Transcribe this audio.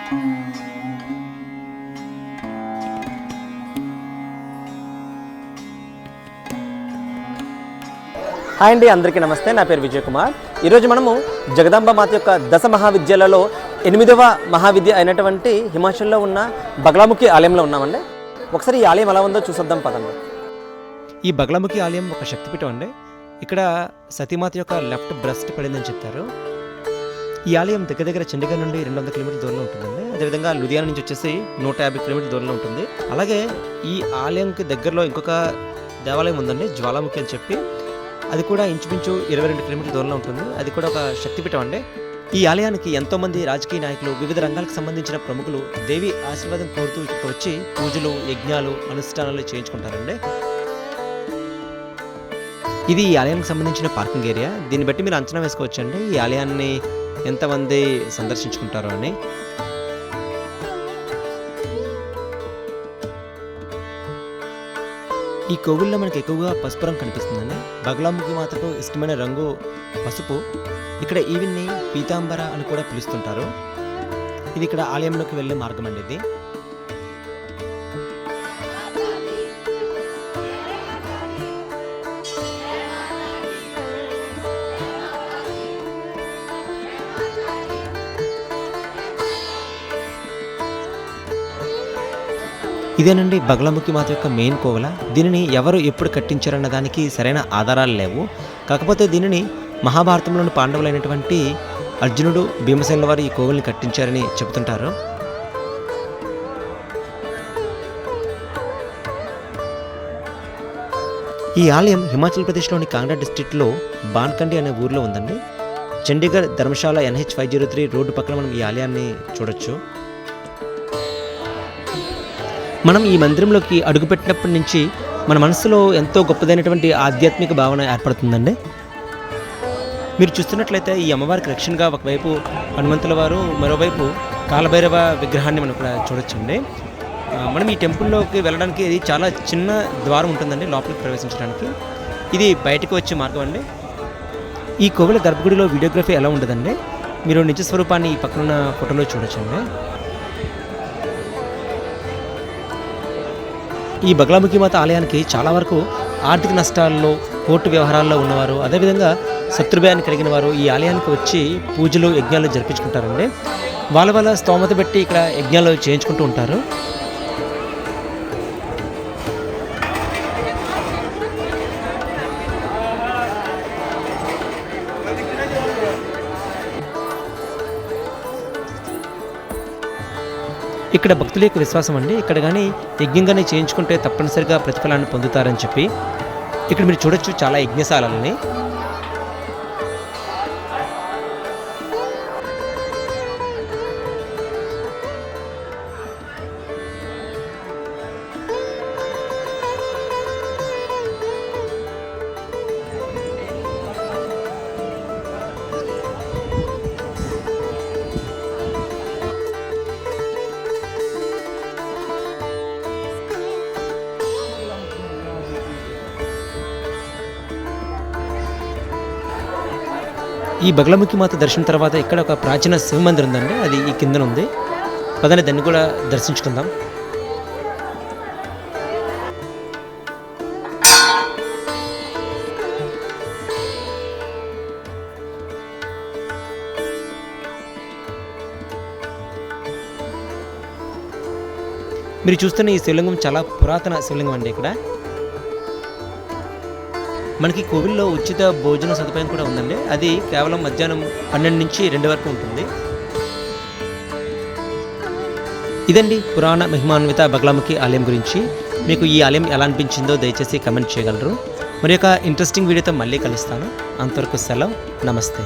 Hi అండి, అందరికీ నమస్తే. నా పేరు విజయ్ కుమార్. ఈరోజు మనము జగదాంబ మాత యొక్క దశ మహావిద్యలలో 8వ మహావిద్య అయినటువంటి హిమాచల్లో ఉన్న బగలాముఖి ఆలయంలో ఉన్నామండి. ఒకసారి ఈ ఆలయం ఎలా ఉందో చూసొద్దాం పదండి. ఈ బగలాముఖి ఆలయం ఒక శక్తిపీఠం అండి. ఇక్కడ సతీమాత యొక్క లెఫ్ట్ బ్రెస్ట్ పడిందని చెప్తారు. ఈ ఆలయం దగ్గర చండీగఢ్ నుండి 200 కిలోమీటర్ల దూరంలో ఉంటుందండి. అదేవిధంగా లుధియానా నుంచి వచ్చేసి 150 కిలోమీటర్ల దూరంలో ఉంటుంది. అలాగే ఈ ఆలయంకి దగ్గరలో ఇంకొక దేవాలయం ఉందండి, జ్వాలాముఖి అని చెప్పి. అది కూడా ఇంచుమించు 22 కిలోమీటర్ల దూరంలో ఉంటుంది. అది కూడా ఒక శక్తిపీఠం అండి. ఈ ఆలయానికి ఎంతోమంది రాజకీయ నాయకులు, వివిధ రంగాలకు సంబంధించిన ప్రముఖులు దేవి ఆశీర్వాదం కోరుతూ ఇక్కడికి వచ్చి పూజలు, యజ్ఞాలు, అనుష్ఠానాలు చేయించుకుంటారండి. ఇది ఈ ఆలయానికి సంబంధించిన పార్కింగ్ ఏరియా. దీన్ని బట్టి మీరు అంచనా వేసుకోవచ్చండి ఈ ఆలయాన్ని ఎంతమంది సందర్శించుకుంటారో అని. ఈ కోవిల్లో మనకి ఎక్కువగా పసుపు రంగు కనిపిస్తుందండి. బగలాముఖి మాతకు ఇష్టమైన రంగు పసుపు. ఇక్కడ ఈవిన్ని పీతాంబర అని కూడా పిలుస్తుంటారు. ఇది ఇక్కడ ఆలయంలోకి వెళ్ళే మార్గం అండి. ఇది ఇదేనండి బగలాముఖి మాత యొక్క మెయిన్ కోవెల. దీనిని ఎవరు ఎప్పుడు కట్టించారన్న దానికి సరైన ఆధారాలు లేవు. కాకపోతే దీనిని మహాభారతంలోని పాండవులైనటువంటి అర్జునుడు, భీమసేనుల వారు ఈ కోవెల్ని కట్టించారని చెబుతుంటారు. ఈ ఆలయం హిమాచల్ ప్రదేశ్లోని కాంగ్రా డిస్ట్రిక్ట్లో బాన్కండి అనే ఊర్లో ఉందండి. చండీగఢ్ ధర్మశాల NH 503 రోడ్డు పక్కన మనం ఈ ఆలయాన్ని చూడొచ్చు. మనం ఈ మందిరంలోకి అడుగుపెట్టినప్పటి నుంచి మన మనసులో ఎంతో గొప్పదైనటువంటి ఆధ్యాత్మిక భావన ఏర్పడుతుందండి. మీరు చూస్తున్నట్లయితే ఈ అమ్మవారికి రక్షణగా ఒకవైపు హనుమంతుల వారు, మరోవైపు కాలభైరవ విగ్రహాన్ని మనం ఇక్కడ చూడొచ్చండి. మనం ఈ టెంపుల్లోకి వెళ్ళడానికి ఇది చాలా చిన్న ద్వారం ఉంటుందండి లోపలికి ప్రవేశించడానికి. ఇది బయటకు వచ్చే మార్గం అండి. ఈ కోవెల గర్భగుడిలో వీడియోగ్రఫీ ఎలా ఉండదండి. మీరు నిజ స్వరూపాన్ని ఈ పక్కనున్న ఫోటోలో చూడొచ్చండి. ఈ బగలాముఖి మాత ఆలయానికి చాలా వరకు ఆర్థిక నష్టాల్లో, కోర్టు వ్యవహారాల్లో ఉన్నవారు, అదేవిధంగా శత్రుభయాన్ని కలిగిన వారు ఈ ఆలయానికి వచ్చి పూజలు, యజ్ఞాలు జరిపించుకుంటారండి. వాళ్ళ స్తోమత బట్టి ఇక్కడ యజ్ఞాలు చేయించుకుంటూ ఉంటారు. ఇక్కడ భక్తుల యొక్క విశ్వాసం అండి. ఇక్కడ కానీ యజ్ఞంగానే చేయించుకుంటే తప్పనిసరిగా ప్రతిఫలాన్ని పొందుతారని చెప్పి ఇక్కడ మీరు చూడొచ్చు చాలా యజ్ఞశాలలని. ఈ బగలాముఖి మాత దర్శనం తర్వాత ఇక్కడ ఒక ప్రాచీన శివ మందిరం ఉందండి. అది ఈ కిందన ఉంది. పదని దాన్ని కూడా దర్శించుకుందాం. మీరు చూస్తున్న ఈ శివలింగం చాలా పురాతన శివలింగం అండి. ఇక్కడ మనకి కోవిల్లో ఉచిత భోజన సదుపాయం కూడా ఉందండి. అది కేవలం మధ్యాహ్నం 12 నుంచి 2 వరకు ఉంటుంది. ఇదండి పురాణ మహిమాన్విత బగలాముఖి ఆలయం గురించి. మీకు ఈ ఆలయం ఎలా అనిపించిందో దయచేసి కమెంట్ చేయగలరు. మరి ఒక ఇంట్రెస్టింగ్ వీడియోతో మళ్ళీ కలుస్తాను. అంతవరకు సెలవు, నమస్తే.